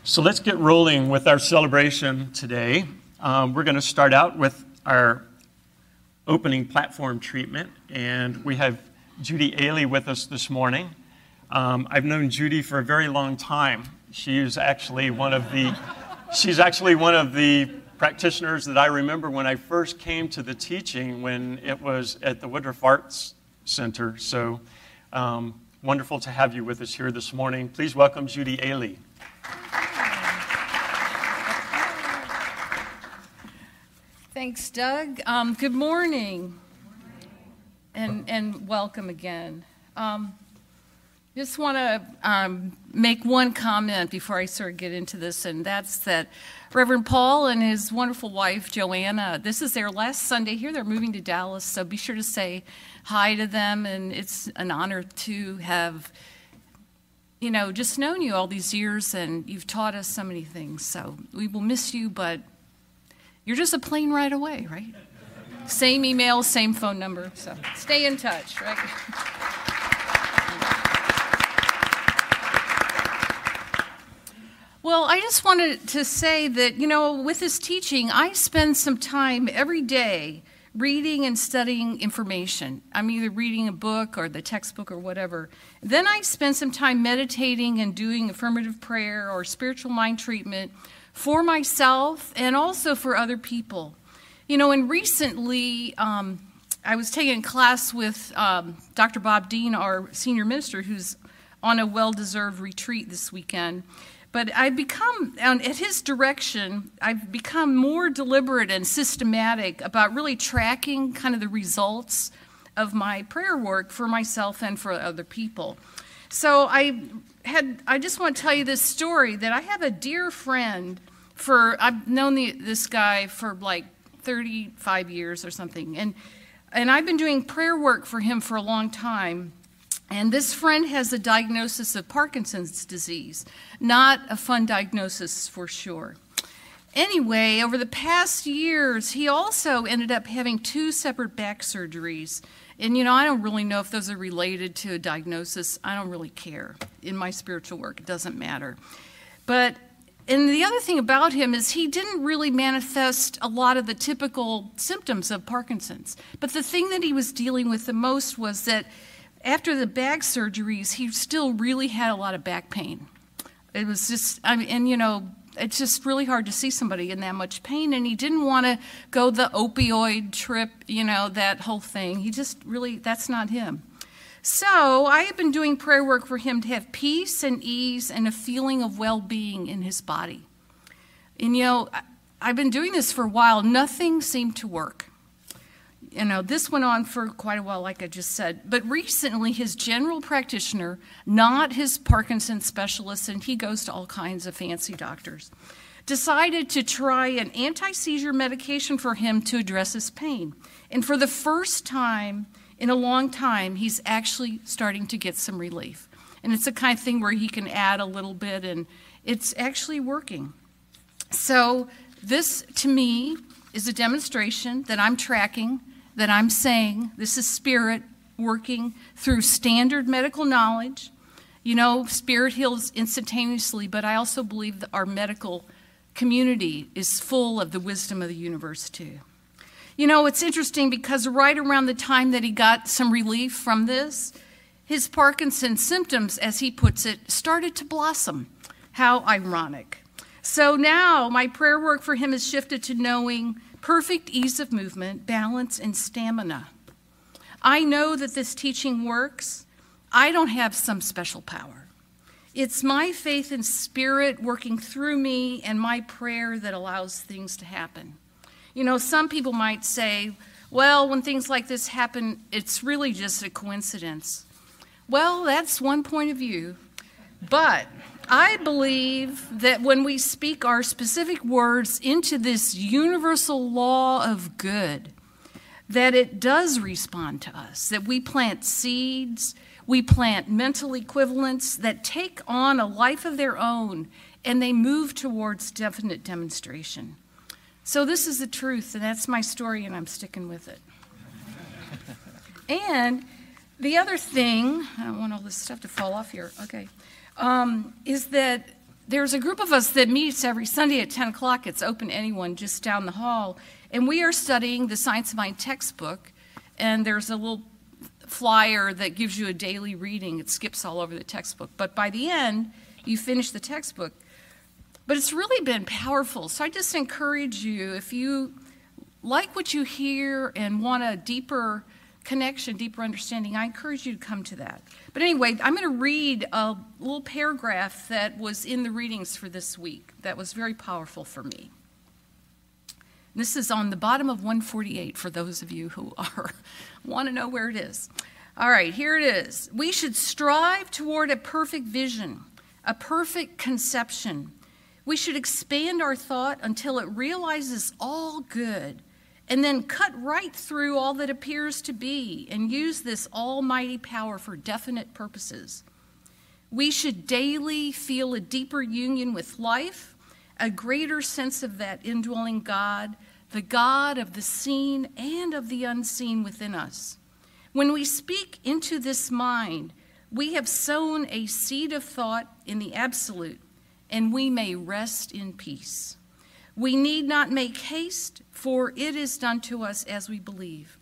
So let's get rolling with our celebration today. We're going to start out with our opening platform treatment, and we have Judy Ailey with us this morning. I've known Judy for a very long time. She's actually one of the practitioners that I remember when I first came to the teaching when it was at the Woodruff Arts Center. So wonderful to have you with us here this morning. Please welcome Judy Ailey. Thanks, Doug. Good morning, and welcome again. Just want to make one comment before I sort of get into this, and that's that Reverend Paul and his wonderful wife, Joanna, this is their last Sunday here. They're moving to Dallas, so be sure to say hi to them, and it's an honor to have, just known you all these years, and you've taught us so many things, so we will miss you, but you're just a plane ride away, right? Same email, same phone number, so stay in touch, right? Well, I just wanted to say that, with this teaching, I spend some time every day reading and studying information. I'm either reading a book or the textbook or whatever. Then I spend some time meditating and doing affirmative prayer or spiritual mind treatment for myself and also for other people. And recently I was taking a class with Dr. Bob Dean, our senior minister, who's on a well-deserved retreat this weekend. But at his direction, I've become more deliberate and systematic about really tracking kind of the results of my prayer work for myself and for other people. So I just want to tell you this story that I have a dear friend I've known this guy for like 35 years or something, and I've been doing prayer work for him for a long time. And this friend has a diagnosis of Parkinson's disease. Not a fun diagnosis for sure. Anyway, over the past years, he also ended up having 2 separate back surgeries. And, I don't really know if those are related to a diagnosis. I don't really care. In my spiritual work, it doesn't matter. And the other thing about him is he didn't really manifest a lot of the typical symptoms of Parkinson's. But the thing that he was dealing with the most was that after the back surgeries, he still really had a lot of back pain. It was just, it's just really hard to see somebody in that much pain, and he didn't want to go the opioid trip, that whole thing. He just really, that's not him. So I have been doing prayer work for him to have peace and ease and a feeling of well-being in his body. And, I've been doing this for a while. Nothing seemed to work. This went on for quite a while, like I just said. But recently, his general practitioner, not his Parkinson's specialist, and he goes to all kinds of fancy doctors, decided to try an anti-seizure medication for him to address his pain. And for the first time in a long time, he's actually starting to get some relief. And it's the kind of thing where he can add a little bit, and it's actually working. So this, to me, is a demonstration that I'm tracking, that I'm saying this is spirit working through standard medical knowledge. Spirit heals instantaneously, but I also believe that our medical community is full of the wisdom of the universe too. It's interesting because right around the time that he got some relief from this, his Parkinson's symptoms, as he puts it, started to blossom. How ironic. So now my prayer work for him has shifted to knowing perfect ease of movement, balance, and stamina. I know that this teaching works. I don't have some special power. It's my faith in spirit working through me and my prayer that allows things to happen. Some people might say, well, when things like this happen, it's really just a coincidence. Well, that's one point of view. But I believe that when we speak our specific words into this universal law of good, that it does respond to us, that we plant seeds, we plant mental equivalents that take on a life of their own, and they move towards definite demonstration. So this is the truth, and that's my story, and I'm sticking with it. And the other thing, I don't want all this stuff to fall off here, okay, is that there's a group of us that meets every Sunday at 10 o'clock. It's open to anyone just down the hall. And we are studying the Science of Mind textbook. And there's a little flyer that gives you a daily reading. It skips all over the textbook. But by the end, you finish the textbook. But it's really been powerful. So I just encourage you, if you like what you hear and want a deeper connection, deeper understanding, I encourage you to come to that. But anyway, I'm going to read a little paragraph that was in the readings for this week that was very powerful for me. This is on the bottom of 148 for those of you who want to know where it is. All right, here it is. We should strive toward a perfect vision, a perfect conception. We should expand our thought until it realizes all good, and then cut right through all that appears to be and use this almighty power for definite purposes. We should daily feel a deeper union with life, a greater sense of that indwelling God, the God of the seen and of the unseen within us. When we speak into this mind, we have sown a seed of thought in the absolute, and we may rest in peace. We need not make haste, for it is done to us as we believe.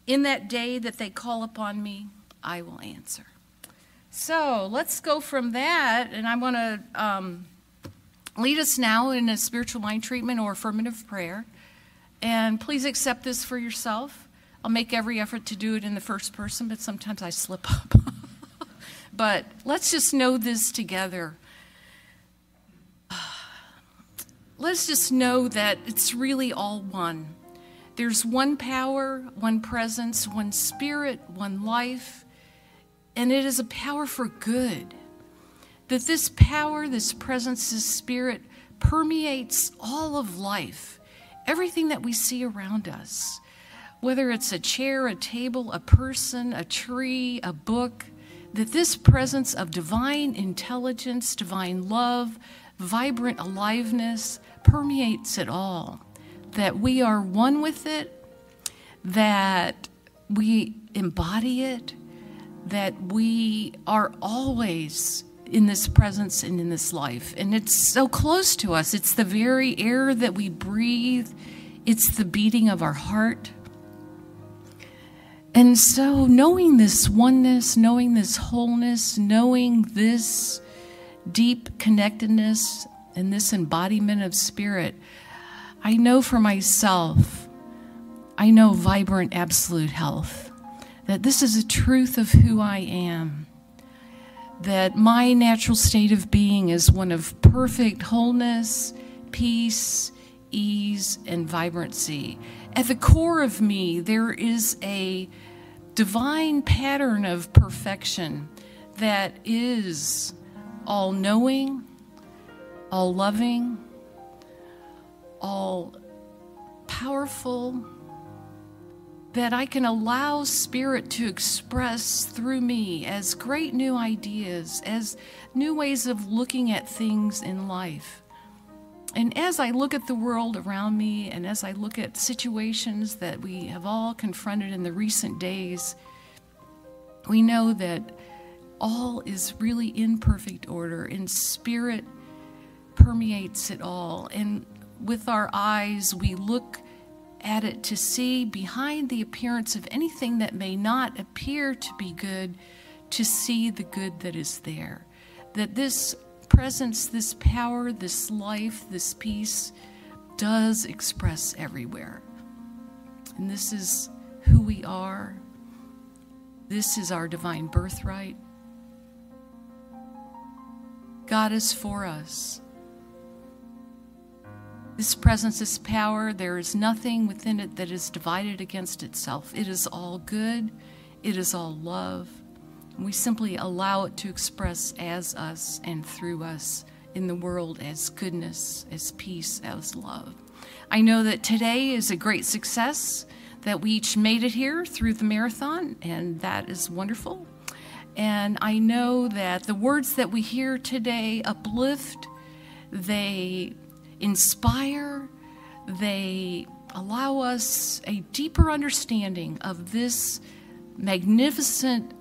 In that day that they call upon me, I will answer. So let's go from that, and I want to lead us now in a spiritual mind treatment or affirmative prayer. And please accept this for yourself. I'll make every effort to do it in the first person, but sometimes I slip up. But let's just know this together. Let's just know that it's really all one. There's one power, one presence, one spirit, one life, and it is a power for good. That this power, this presence, this spirit permeates all of life, everything that we see around us, whether it's a chair, a table, a person, a tree, a book, that this presence of divine intelligence, divine love, vibrant aliveness permeates it all, that we are one with it, that we embody it, that we are always in this presence and in this life. And it's so close to us. It's the very air that we breathe. It's the beating of our heart. And so knowing this oneness, knowing this wholeness, knowing this deep connectedness and this embodiment of spirit, I know for myself, I know vibrant absolute health, that this is a truth of who I am, that my natural state of being is one of perfect wholeness, peace, ease, and vibrancy. At the core of me, there is a divine pattern of perfection that is all-knowing, all-loving, all-powerful, that I can allow Spirit to express through me as great new ideas, as new ways of looking at things in life. And as I look at the world around me, and as I look at situations that we have all confronted in the recent days, we know that all is really in perfect order, and Spirit permeates it all. And with our eyes, we look at it to see behind the appearance of anything that may not appear to be good, to see the good that is there. That this presence, this power, this life, this peace does express everywhere. And this is who we are. This is our divine birthright. God is for us. This presence, this power, there is nothing within it that is divided against itself. It is all good. It is all love. And we simply allow it to express as us and through us in the world as goodness, as peace, as love. I know that today is a great success, that we each made it here through the marathon, and that is wonderful. And I know that the words that we hear today uplift, they inspire, they allow us a deeper understanding of this magnificent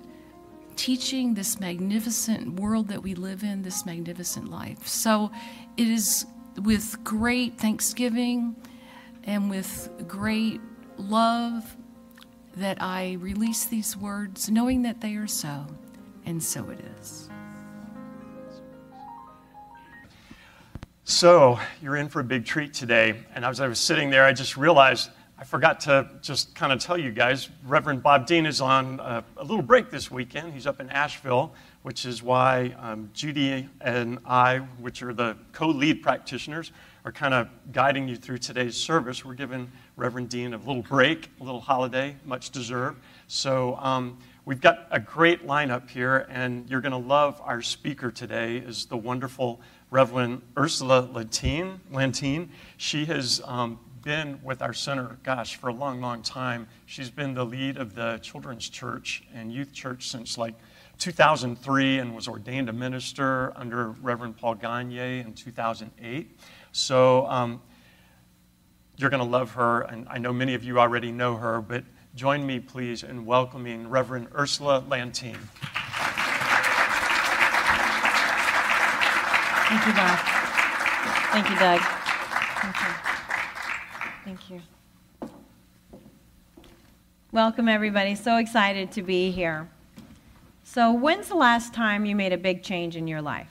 teaching this magnificent world that we live in, this magnificent life. So it is with great thanksgiving and with great love that I release these words, knowing that they are so, and so it is. So you're in for a big treat today, and as I was sitting there, I just realized I forgot to just kind of tell you guys, Reverend Bob Dean is on a little break this weekend. He's up in Asheville, which is why Judy and I, which are the co-lead practitioners, are kind of guiding you through today's service. We're giving Reverend Dean a little break, a little holiday, much deserved. So we've got a great lineup here, and you're going to love our speaker today is the wonderful Reverend Ursula Lentine. She has been with our center, gosh, for a long, long time. She's been the lead of the children's church and youth church since like 2003 and was ordained a minister under Reverend Paul Gagne in 2008. So you're going to love her, and I know many of you already know her, but join me, please, in welcoming Reverend Ursula Lentine. Thank you, Bob. Thank you, Doug. Thank you. Thank you. Welcome, everybody. So excited to be here. So, when's the last time you made a big change in your life?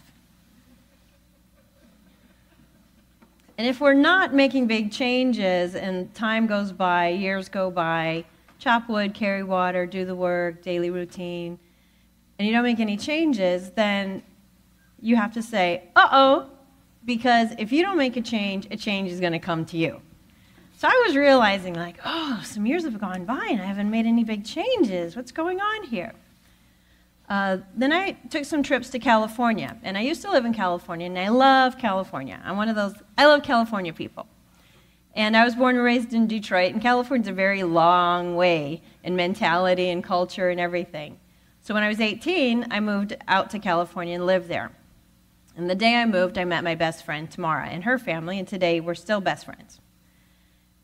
And if we're not making big changes and time goes by, years go by, chop wood, carry water, do the work, daily routine, and you don't make any changes, then you have to say, uh-oh, because if you don't make a change is going to come to you. So I was realizing, like, oh, some years have gone by and I haven't made any big changes. What's going on here? Then I took some trips to California, and I used to live in California, and I love California. I'm one of those, I love California people. And I was born and raised in Detroit, and California's a very long way in mentality and culture and everything. So when I was 18, I moved out to California and lived there. And the day I moved, I met my best friend, Tamara, and her family, and today we're still best friends.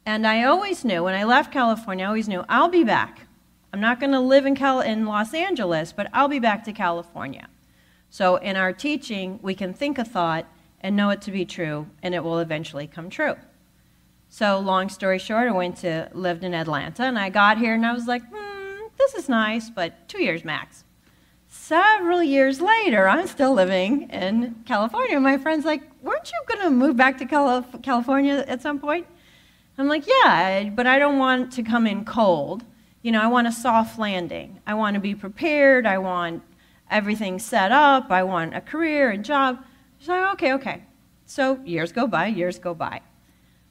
And I always knew, when I left California, I always knew, I'll be back. I'm not going to live in Los Angeles, but I'll be back to California. So in our teaching, we can think a thought and know it to be true, and it will eventually come true. So long story short, I lived in Atlanta, and I got here, and I was like, this is nice, but 2 years max. Several years later, I'm still living in California. My friend's like, weren't you going to move back to California at some point? I'm like, yeah, but I don't want to come in cold. You know, I want a soft landing. I want to be prepared. I want everything set up. I want a career and job. She's like, okay. So years go by.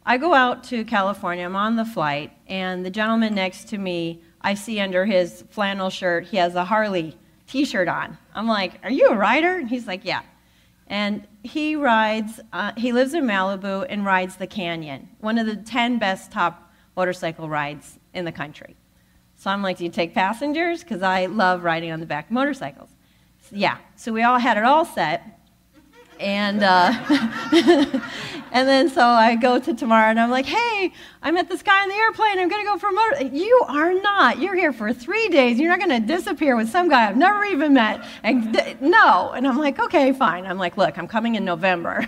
I go out to California. I'm on the flight, and the gentleman next to me, I see under his flannel shirt, he has a Harley T-shirt on. I'm like, are you a rider? And he's like, yeah. And he lives in Malibu and rides the Canyon, one of the 10 best top motorcycle rides in the country. So I'm like, do you take passengers? Because I love riding on the back of motorcycles. So, yeah, so we all had it all set. And and then so I go to Tamara, and I'm like, hey, I met this guy on the airplane. I'm going to go for a motor. You are not. You're here for 3 days. You're not going to disappear with some guy I've never even met. And no. And I'm like, okay, fine. I'm like, look, I'm coming in November.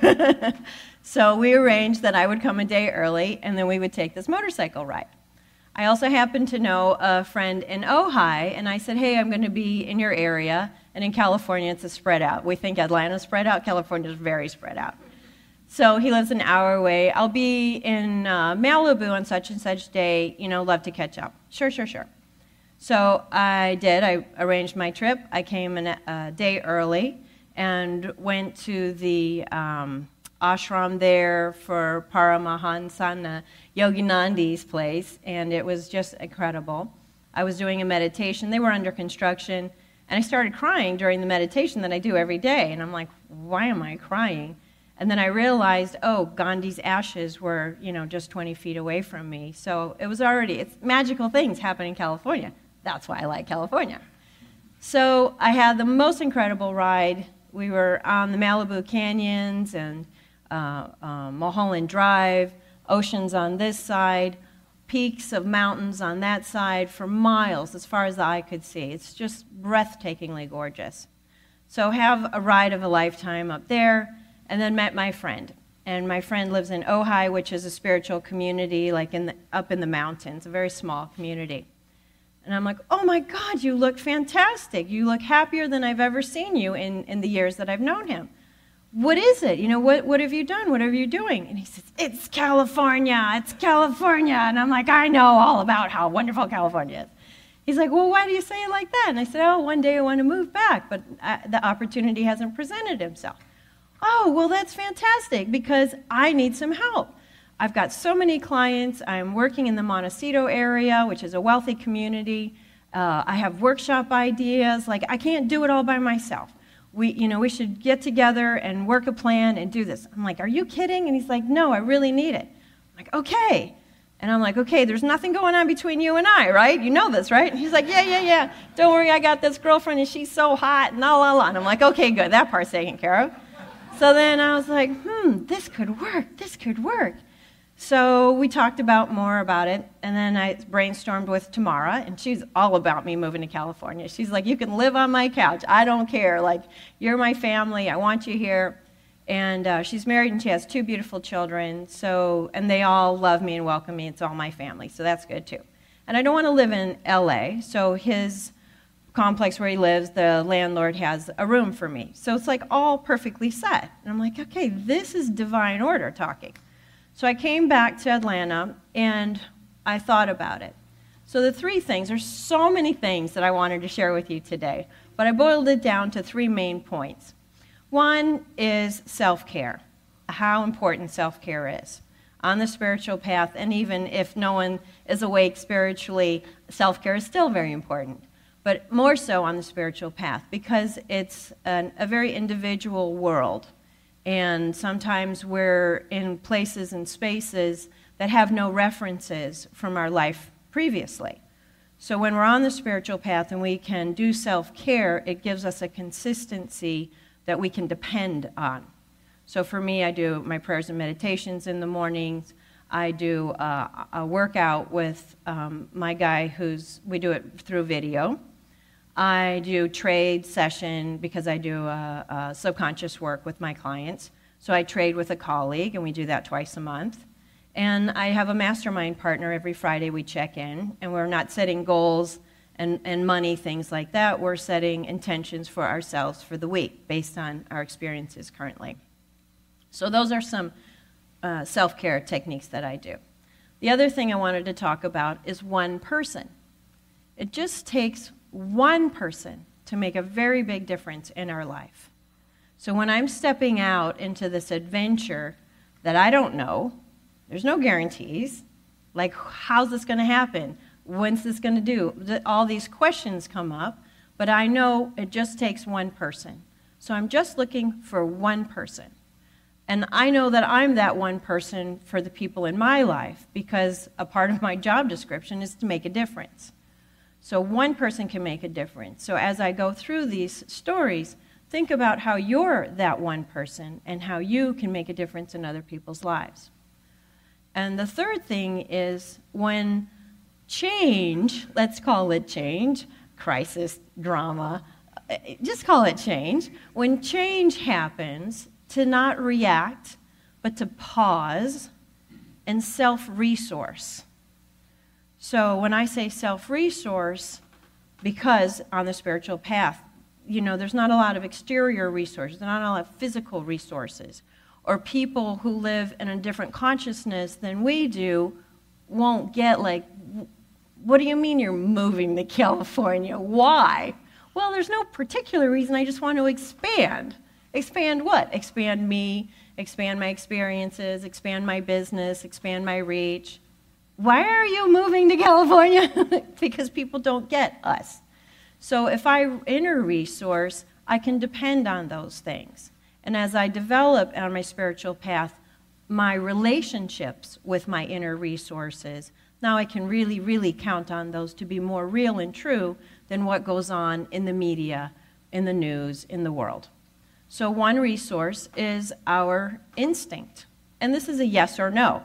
So we arranged that I would come a day early, and then we would take this motorcycle ride. I also happened to know a friend in Ojai, and I said, hey, I'm going to be in your area. And in California, it's a spread out. We think Atlanta's spread out. California's very spread out. So he lives an hour away. I'll be in Malibu on such and such day. You know, love to catch up. Sure. So I did. I arranged my trip. I came a day early and went to the ashram there for Paramahansa Yoginandi's place, and it was just incredible. I was doing a meditation. They were under construction. And I started crying during the meditation that I do every day. And I'm like, why am I crying? And then I realized, oh, Gandhi's ashes were, just 20 feet away from me. So it's magical things happen in California. That's why I like California. So I had the most incredible ride. We were on the Malibu Canyons and Mulholland Drive, oceans on this side, peaks of mountains on that side for miles, as far as the eye could see. It's just breathtakingly gorgeous. So have a ride of a lifetime up there, and then met my friend. And my friend lives in Ojai, which is a spiritual community, like up in the mountains, a very small community. And I'm like, oh my God, you look fantastic. You look happier than I've ever seen you in the years that I've known him. What is it? You know, what have you done? What are you doing? And he says, it's California. It's California. And I'm like, I know all about how wonderful California is. He's like, well, why do you say it like that? And I said, oh, one day I want to move back, but the opportunity hasn't presented itself. Oh, well, that's fantastic because I need some help. I've got so many clients. I'm working in the Montecito area, which is a wealthy community. I have workshop ideas. Like, I can't do it all by myself. We should get together and work a plan and do this. I'm like, are you kidding? And he's like, no, I really need it. I'm like, okay. And I'm like, okay, there's nothing going on between you and I, right? You know this, right? And he's like, yeah. Don't worry, I got this girlfriend and she's so hot and la. And I'm like, okay, good. That part's taken care of. So then I was like, this could work. So we talked more about it, and then I brainstormed with Tamara, and she's all about me moving to California. She's like, you can live on my couch. I don't care. Like, you're my family. I want you here. And she's married, and she has 2 beautiful children, and they all love me and welcome me. It's all my family, so that's good, too. And I don't want to live in L.A., so his complex where he lives, the landlord has a room for me. So it's like all perfectly set. And I'm like, okay, this is divine order talking. So I came back to Atlanta, and I thought about it. So the 3 things, there's so many things that I wanted to share with you today, but I boiled it down to 3 main points. One is self-care, how important self-care is on the spiritual path, and even if no one is awake spiritually, self-care is still very important, but more so on the spiritual path because it's a very individual world. And sometimes we're in places and spaces that have no references from our life previously. So when we're on the spiritual path and we can do self-care, it gives us a consistency that we can depend on. So for me, I do my prayers and meditations in the mornings. I do a workout with my guy we do it through video. I do trade session because I do subconscious work with my clients. So I trade with a colleague, and we do that twice a month. And I have a mastermind partner. Every Friday we check in, and we're not setting goals and money, things like that. We're setting intentions for ourselves for the week based on our experiences currently. So those are some self-care techniques that I do. The other thing I wanted to talk about is one person. It just takes one person to make a very big difference in our life. So when I'm stepping out into this adventure that I don't know, there's no guarantees, like how's this going to happen? When's this going to do? All these questions come up, but I know it just takes one person. So I'm just looking for one person. And I know that I'm that one person for the people in my life because a part of my job description is to make a difference. So one person can make a difference. So as I go through these stories, think about how you're that one person and how you can make a difference in other people's lives. And the third thing is when change, let's call it change, crisis, drama, just call it change. When change happens, to not react, but to pause and self-resource. So when I say self-resource, because on the spiritual path, there's not a lot of exterior resources, not a lot of physical resources, or people who live in a different consciousness than we do won't get like, what do you mean you're moving to California? Why? Well, there's no particular reason. I just want to expand. Expand what? Expand me, expand my experiences, expand my business, expand my reach. Why are you moving to California? Because people don't get us. So if I inner resource, I can depend on those things. And as I develop on my spiritual path, my relationships with my inner resources, now I can really, really count on those to be more real and true than what goes on in the media, in the news, in the world. So one resource is our instinct. And this is a yes or no.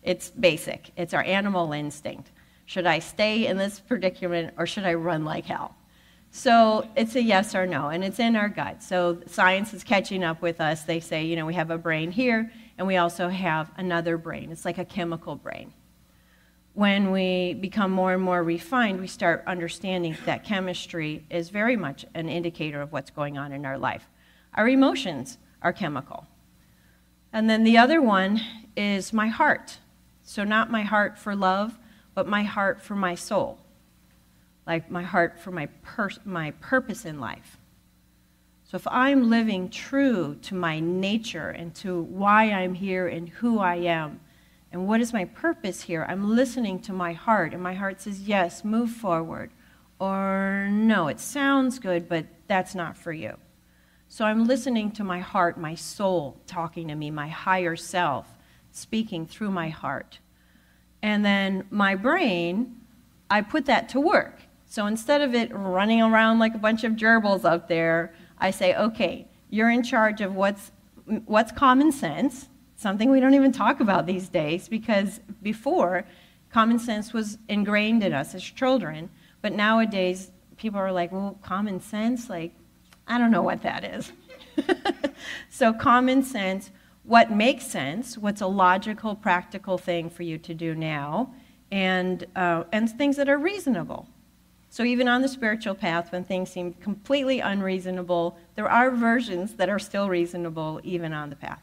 It's basic. It's our animal instinct. Should I stay in this predicament or should I run like hell? So it's a yes or no, and it's in our gut. So science is catching up with us. They say, you know, we have a brain here, and we also have another brain. It's like a chemical brain. When we become more and more refined, we start understanding that chemistry is very much an indicator of what's going on in our life. Our emotions are chemical. And then the other one is my heart. So not my heart for love, but my heart for my soul. Like my heart for my purpose in life. So if I'm living true to my nature and to why I'm here and who I am, and what is my purpose here? I'm listening to my heart, and my heart says, yes, move forward. Or no, it sounds good, but that's not for you. So I'm listening to my heart, my soul talking to me, my higher self speaking through my heart. And then my brain, I put that to work. So instead of it running around like a bunch of gerbils out there, I say, okay, you're in charge of what's common sense, something we don't even talk about these days, because before, common sense was ingrained in us as children, but nowadays, people are like, well, common sense? Like, I don't know what that is. So common sense, what makes sense, what's a logical, practical thing for you to do now, and things that are reasonable. So even on the spiritual path, when things seem completely unreasonable, there are versions that are still reasonable even on the path.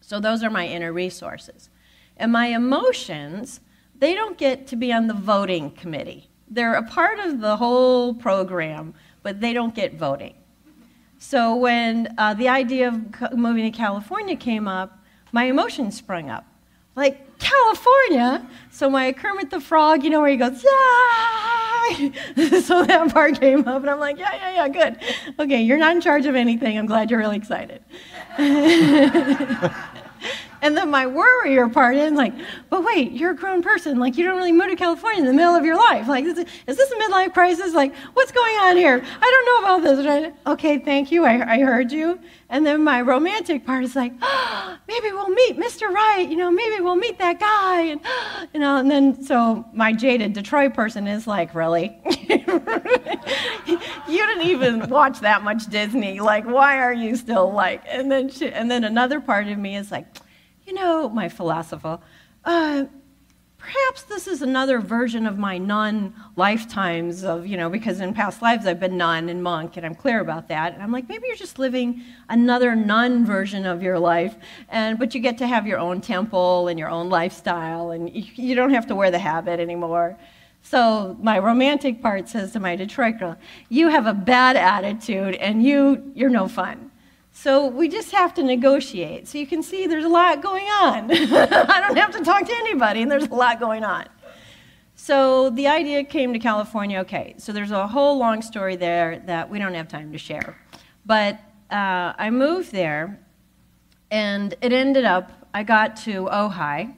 So those are my inner resources. And my emotions, they don't get to be on the voting committee. They're a part of the whole program, but they don't get voting. So when the idea of moving to California came up, my emotions sprung up. Like, California? So my Kermit the Frog, you know, where he goes, yeah! So that part came up, and I'm like, yeah, good. Okay, you're not in charge of anything. I'm glad you're really excited. And then my worrier part is like, but wait, you're a grown person. Like, you don't really move to California in the middle of your life. Like, is this a midlife crisis? Like, what's going on here? I don't know about this. Okay, thank you. I heard you. And then my romantic part is like, oh, maybe we'll meet Mr. Right. You know, maybe we'll meet that guy. And, you know, and then so my jaded Detroit person is like, really? You didn't even watch that much Disney. Like, why are you still like? And then another part of me is like, you know, my philosopher, perhaps this is another version of my nun lifetimes of, you know, because in past lives I've been nun and monk, and I'm clear about that. And I'm like, maybe you're just living another nun version of your life, but you get to have your own temple and your own lifestyle, and you don't have to wear the habit anymore. So my romantic part says to my Detroit girl, you have a bad attitude, and you're no fun. So we just have to negotiate. So you can see there's a lot going on. I don't have to talk to anybody, and there's a lot going on. So the idea came to California. Okay, so there's a whole long story there that we don't have time to share. But I moved there, and it ended up, I got to Ojai,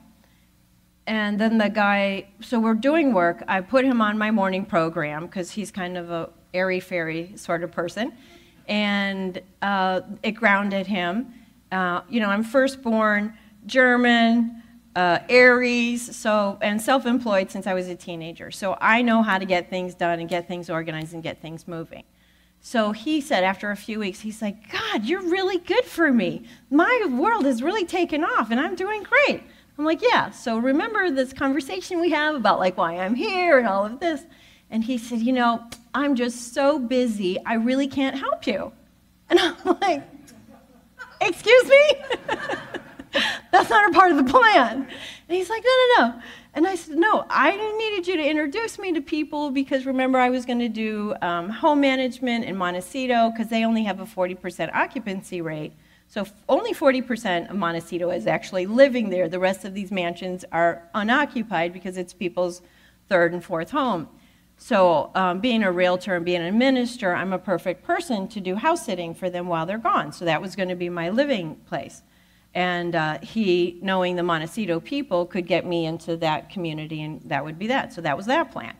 and then the guy, so we're doing work. I put him on my morning program because he's kind of a airy-fairy sort of person. And it grounded him. You know, I'm firstborn, German, Aries, and self-employed since I was a teenager. So I know how to get things done and get things organized and get things moving. So he said after a few weeks, he's like, God, you're really good for me. My world has really taken off, and I'm doing great. I'm like, yeah, so remember this conversation we have about like why I'm here and all of this? And he said, you know, I'm just so busy, I really can't help you. And I'm like, excuse me? That's not a part of the plan. And he's like, no. And I said, no, I needed you to introduce me to people because remember I was going to do home management in Montecito because they only have a 40% occupancy rate. So only 40% of Montecito is actually living there. The rest of these mansions are unoccupied because it's people's third and fourth home. So being a realtor and being a minister, I'm a perfect person to do house sitting for them while they're gone. So that was going to be my living place. And he, knowing the Montecito people, could get me into that community, and that would be that. So that was that plan.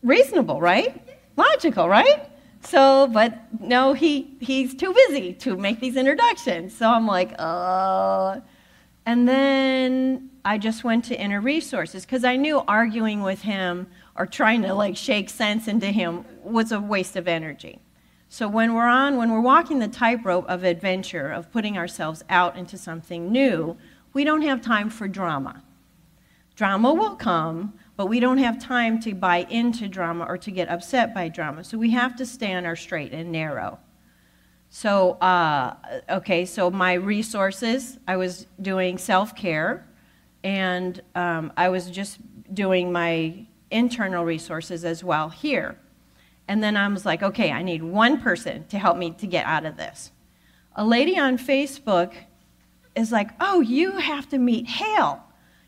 Reasonable, right? Logical, right? So, but no, he's too busy to make these introductions. So I'm like, And then I just went to inner resources because I knew arguing with him or trying to like shake sense into him was a waste of energy. So when we're walking the tightrope of adventure, of putting ourselves out into something new, we don't have time for drama. Drama will come, but we don't have time to buy into drama or to get upset by drama. So we have to stay on our straight and narrow. So, so my resources, I was doing self-care, and I was just doing my internal resources as well here. And then I was like, okay, I need one person to help me to get out of this. A lady on Facebook is like, oh, you have to meet Hale.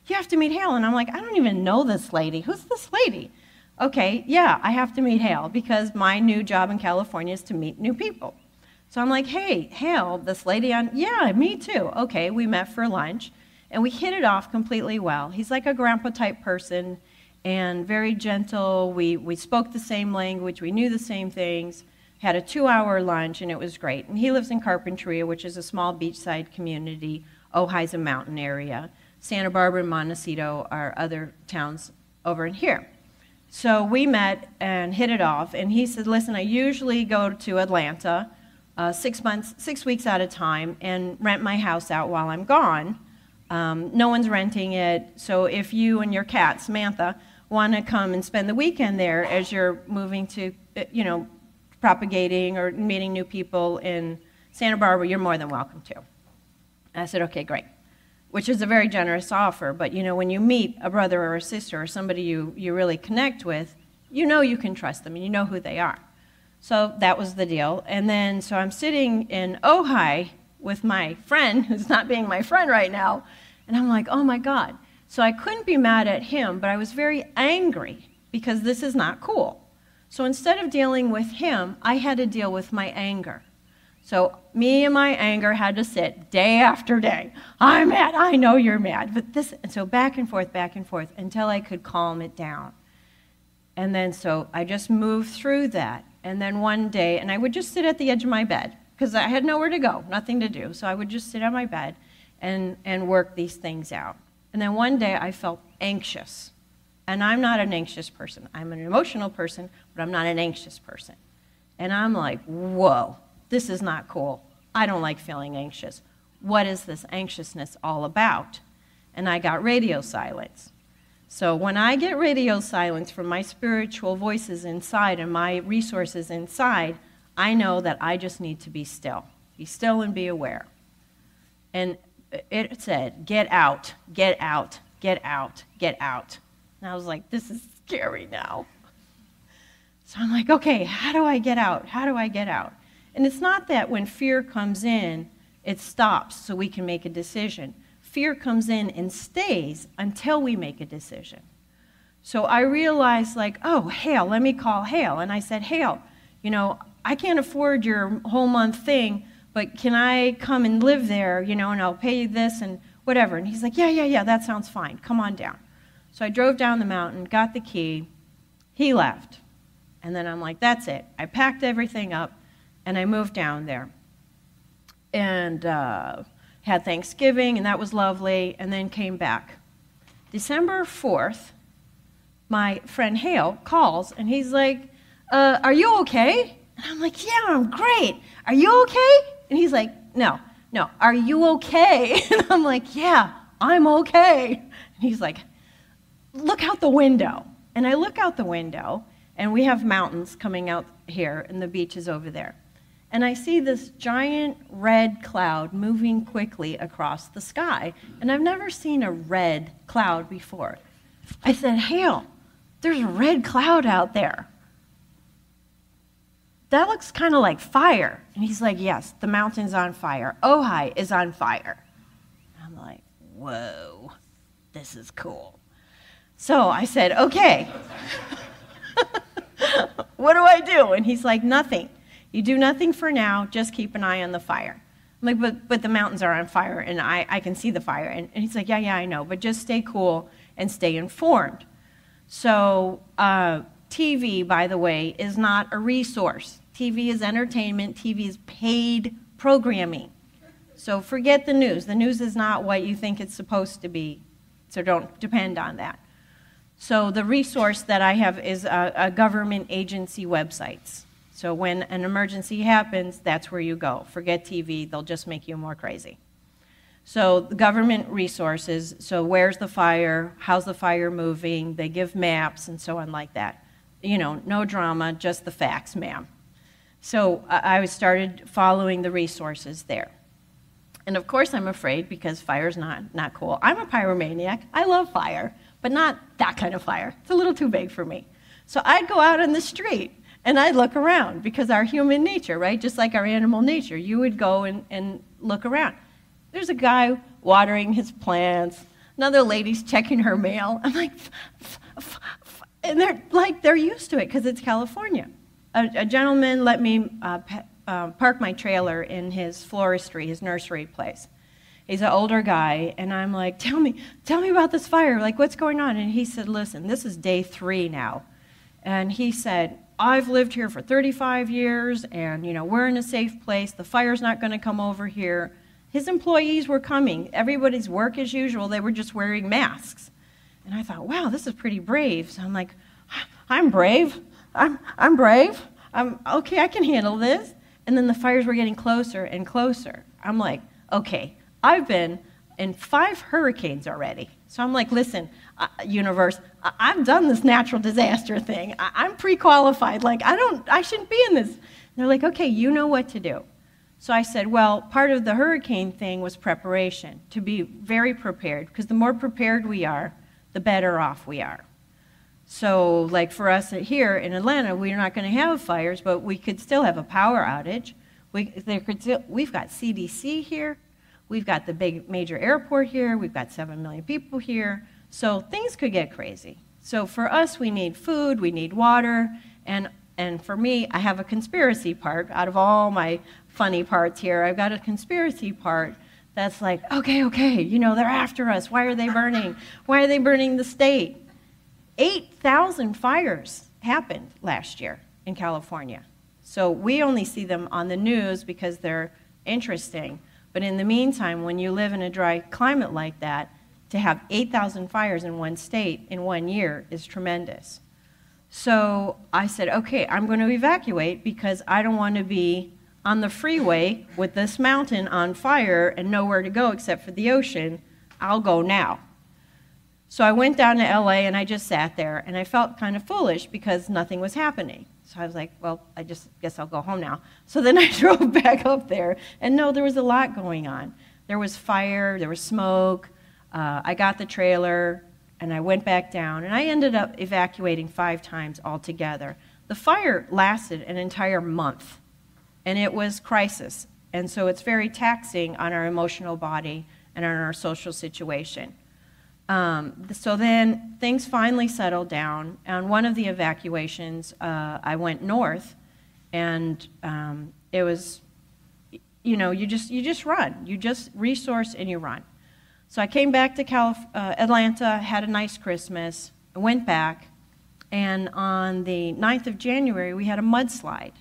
You have to meet Hale. And I'm like, I don't even know this lady. Who's this lady? Okay, yeah, I have to meet Hale because my new job in California is to meet new people. So I'm like, hey, Hale, this lady on, yeah, me too. Okay, we met for lunch, and we hit it off completely well. He's like a grandpa-type person and very gentle. We spoke the same language. We knew the same things. Had a 2-hour lunch, and it was great. And he lives in Carpinteria, which is a small beachside community. Ojai's a mountain area. Santa Barbara and Montecito are other towns over in here. So we met and hit it off, and he said, listen, I usually go to Atlanta 6 weeks at a time and rent my house out while I'm gone. No one's renting it, so if you and your cat, Samantha, want to come and spend the weekend there as you're moving to, propagating or meeting new people in Santa Barbara, you're more than welcome to. I said, okay, great, which is a very generous offer, but when you meet a brother or a sister or somebody you really connect with, you can trust them and you know who they are. So that was the deal. And then, so I'm sitting in Ojai with my friend, who's not being my friend right now, and I'm like, oh my God. So I couldn't be mad at him, but I was very angry because this is not cool. So instead of dealing with him, I had to deal with my anger. So me and my anger had to sit day after day. I'm mad, I know you're mad. But this, and so back and forth, until I could calm it down. And then so I just moved through that. And then one day, and I would just sit at the edge of my bed, because I had nowhere to go, nothing to do. So I would just sit on my bed and work these things out. And then one day I felt anxious. And I'm not an anxious person. I'm an emotional person, but I'm not an anxious person. And I'm like, whoa, this is not cool. I don't like feeling anxious. What is this anxiousness all about? And I got radio silence. So when I get radio silence from my spiritual voices inside and my resources inside, I know that I just need to be still. Be still and be aware. And it said, get out, get out, get out, get out. And I was like, this is scary now. So I'm like, okay, how do I get out? How do I get out? And it's not that when fear comes in, it stops so we can make a decision. Fear comes in and stays until we make a decision. So I realized, like, oh, Hale, let me call Hale. And I said, Hale, I can't afford your whole month thing, but can I come and live there, and I'll pay you this and whatever. And he's like, yeah, that sounds fine. Come on down. So I drove down the mountain, got the key. He left. And then I'm like, that's it. I packed everything up, and I moved down there. And had Thanksgiving, and that was lovely, and then came back. December 4th, my friend Hale calls, and he's like, are you okay? And I'm like, yeah, I'm great. Are you okay? And he's like, no, are you okay? And I'm like, yeah, I'm okay. And he's like, look out the window. And I look out the window, and we have mountains coming out here, and the beach is over there. And I see this giant red cloud moving quickly across the sky. And I've never seen a red cloud before. I said, Hale, there's a red cloud out there. That looks kind of like fire. And he's like, yes, the mountain's on fire. Ojai is on fire. I'm like, whoa, this is cool. So I said, okay, what do I do? And he's like, nothing. You do nothing for now, just keep an eye on the fire. I'm like, but the mountains are on fire, and I can see the fire. And he's like, yeah, I know, but just stay cool and stay informed. So TV, by the way, is not a resource. TV is entertainment. TV is paid programming. So forget the news. The news is not what you think it's supposed to be, so don't depend on that. So the resource that I have is a government agency websites. So when an emergency happens, that's where you go. Forget TV, they'll just make you more crazy. So the government resources, so where's the fire, how's the fire moving, they give maps and so on like that. You know, no drama, just the facts, ma'am. So I started following the resources there. And of course I'm afraid because fire's not cool. I'm a pyromaniac, I love fire, but not that kind of fire. It's a little too big for me. So I'd go out on the street and I'd look around because our human nature, right, just like our animal nature, you would go and look around. There's a guy watering his plants, another lady's checking her mail. I'm like, and they're used to it because it's California. A gentleman let me park my trailer in his floristry, his nursery place. He's an older guy, and I'm like, tell me about this fire, like what's going on? And he said, listen, this is day 3 now. And he said, I've lived here for 35 years, and you know, we're in a safe place, the fire's not gonna come over here. His employees were coming, everybody's work as usual, they were just wearing masks. And I thought, wow, this is pretty brave. So I'm like, I'm brave, I'm brave, okay, I can handle this. And then the fires were getting closer and closer. I'm like, okay, I've been in 5 hurricanes already. So I'm like, listen, universe, I've done this natural disaster thing. I'm pre-qualified, like I shouldn't be in this. And they're like, okay, you know what to do. So I said, well, part of the hurricane thing was preparation, to be very prepared, because the more prepared we are, the better off we are. So like for us here in Atlanta, we're not going to have fires, but we could still have a power outage. We've got CDC here. We've got the big major airport here. We've got 7 million people here. So things could get crazy. So for us, we need food, we need water, and for me, I have a conspiracy part. Out of all my funny parts here, I've got a conspiracy part that's like, okay, you know, they're after us. Why are they burning? Why are they burning the state? 8,000 fires happened last year in California. So we only see them on the news because they're interesting. But in the meantime, when you live in a dry climate like that, to have 8,000 fires in one state in 1 year is tremendous. So I said, okay, I'm going to evacuate because I don't want to be on the freeway with this mountain on fire and nowhere to go except for the ocean. I'll go now. So I went down to LA and I just sat there and I felt kind of foolish because nothing was happening. So I was like, well, I just guess I'll go home now. So then I drove back up there and no, there was a lot going on. There was fire, there was smoke. I got the trailer and I went back down and I ended up evacuating 5 times altogether. The fire lasted an entire month and it was crisis. And so it's very taxing on our emotional body and on our social situation. So then things finally settled down. On one of the evacuations, I went north, and it was, you know, you just run. You just resource and you run. So I came back to Atlanta, had a nice Christmas, went back, and on the 9th of January, we had a mudslide.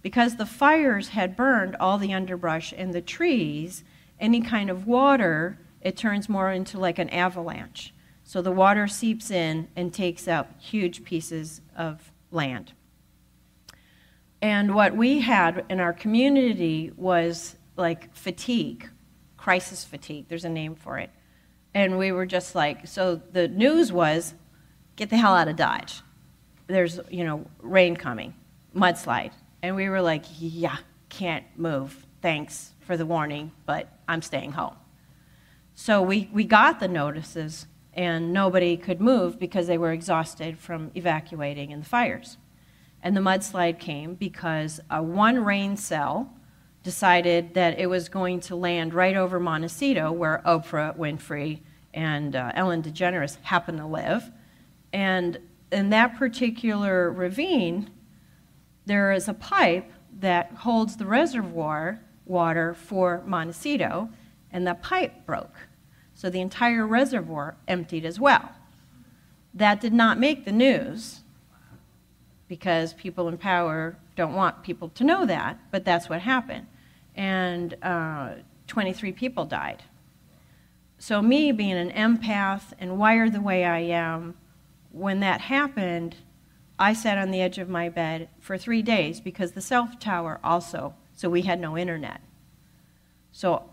Because the fires had burned all the underbrush and the trees, any kind of water, it turns more into like an avalanche. So the water seeps in and takes out huge pieces of land. And what we had in our community was like fatigue, crisis fatigue, there's a name for it. And we were just like, so the news was, get the hell out of Dodge. There's, you know, rain coming, mudslide. And we were like, yeah, can't move. Thanks for the warning, but I'm staying home. So we got the notices, and nobody could move because they were exhausted from evacuating in the fires. And the mudslide came because one rain cell decided that it was going to land right over Montecito, where Oprah Winfrey and Ellen DeGeneres happen to live. And in that particular ravine, there is a pipe that holds the reservoir water for Montecito, and the pipe broke. So the entire reservoir emptied as well. That did not make the news because people in power don't want people to know that, but that's what happened. And 23 people died. So me being an empath and wired the way I am, when that happened, I sat on the edge of my bed for 3 days because the cell tower also, so we had no internet.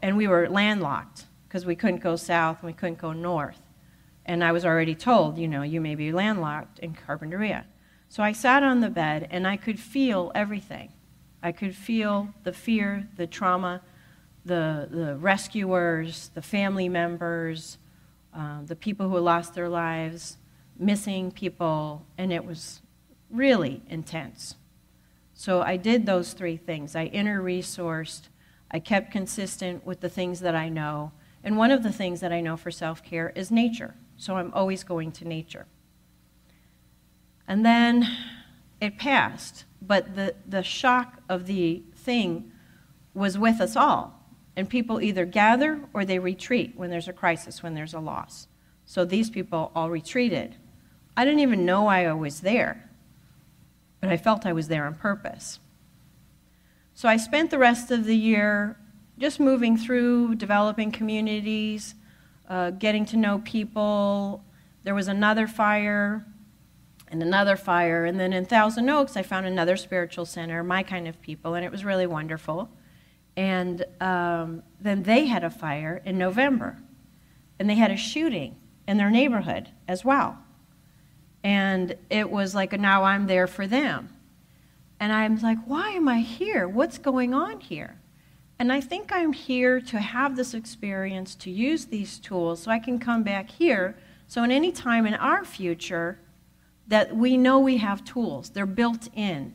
And we were landlocked because we couldn't go south and we couldn't go north. And I was already told, you may be landlocked in Carpinteria. So I sat on the bed and I could feel everything. I could feel the fear, the trauma, the rescuers, the family members, the people who lost their lives, missing people, and it was really intense. So I did those 3 things. I inner-resourced, I kept consistent with the things that I know, and one of the things that I know for self-care is nature. So I'm always going to nature. And then it passed, but the shock of the thing was with us all. And people either gather or they retreat when there's a crisis, when there's a loss. So these people all retreated. I didn't even know I was there, but I felt I was there on purpose. So I spent the rest of the year just moving through, developing communities, getting to know people. There was another fire, and then in Thousand Oaks I found another spiritual center, my kind of people, and it was really wonderful. And then they had a fire in November, and they had a shooting in their neighborhood as well. And it was like, now I'm there for them. And I'm like, why am I here? What's going on here? And I think I'm here to have this experience, to use these tools so I can come back here. So in any time in our future that we know we have tools, they're built in.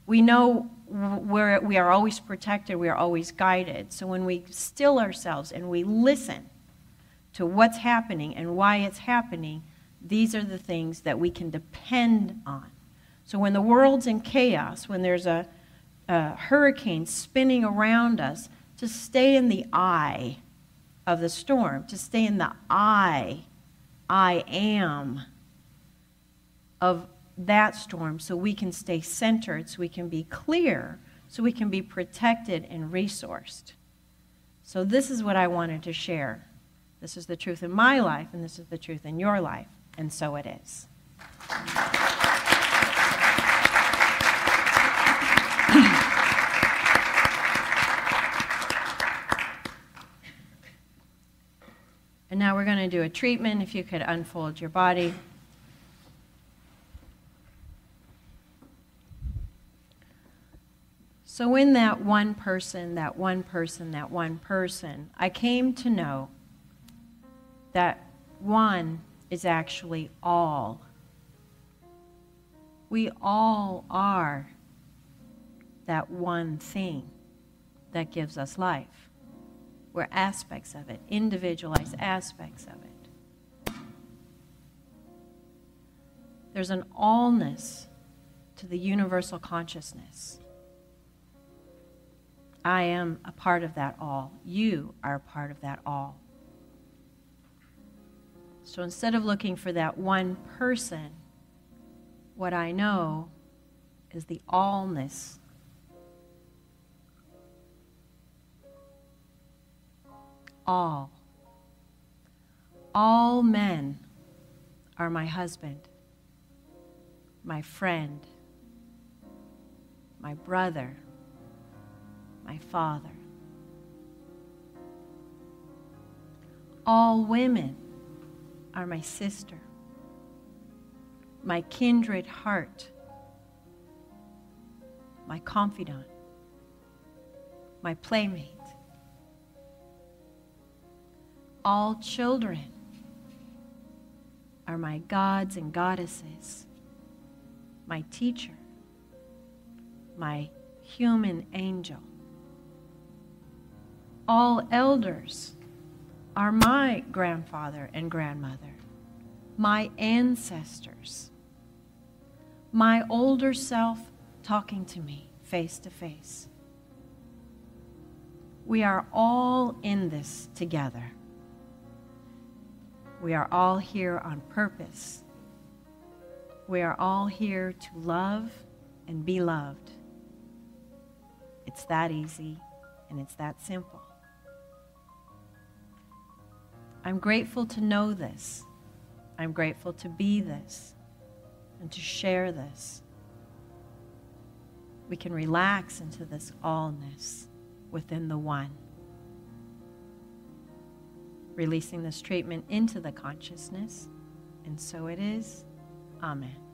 We know we are always protected, we are always guided. So when we still ourselves and we listen to what's happening and why it's happening, these are the things that we can depend on. So when the world's in chaos, when there's a hurricane spinning around us, to stay in the eye of the storm, to stay in the I am of that storm, so we can stay centered, so we can be clear, so we can be protected and resourced. So this is what I wanted to share. This is the truth in my life, and this is the truth in your life, and so it is. And now we're going to do a treatment. If you could unfold your body. So in that one person, I came to know that one is actually all. We all are that one thing that gives us life. We're aspects of it, individualized aspects of it. There's an allness to the universal consciousness. I am a part of that all. You are a part of that all. So instead of looking for that one person, what I know is the allness. All. All men are my husband, my friend, my brother, my father. All women are my sister, my kindred heart, my confidant, my playmate. All children are my gods and goddesses, my teacher, my human angel. All elders are my grandfather and grandmother, my ancestors, my older self talking to me face to face. We are all in this together. We are all here on purpose. We are all here to love and be loved. It's that easy and it's that simple. I'm grateful to know this. I'm grateful to be this and to share this. We can relax into this allness within the one. Releasing this treatment into the consciousness. And so it is. Amen.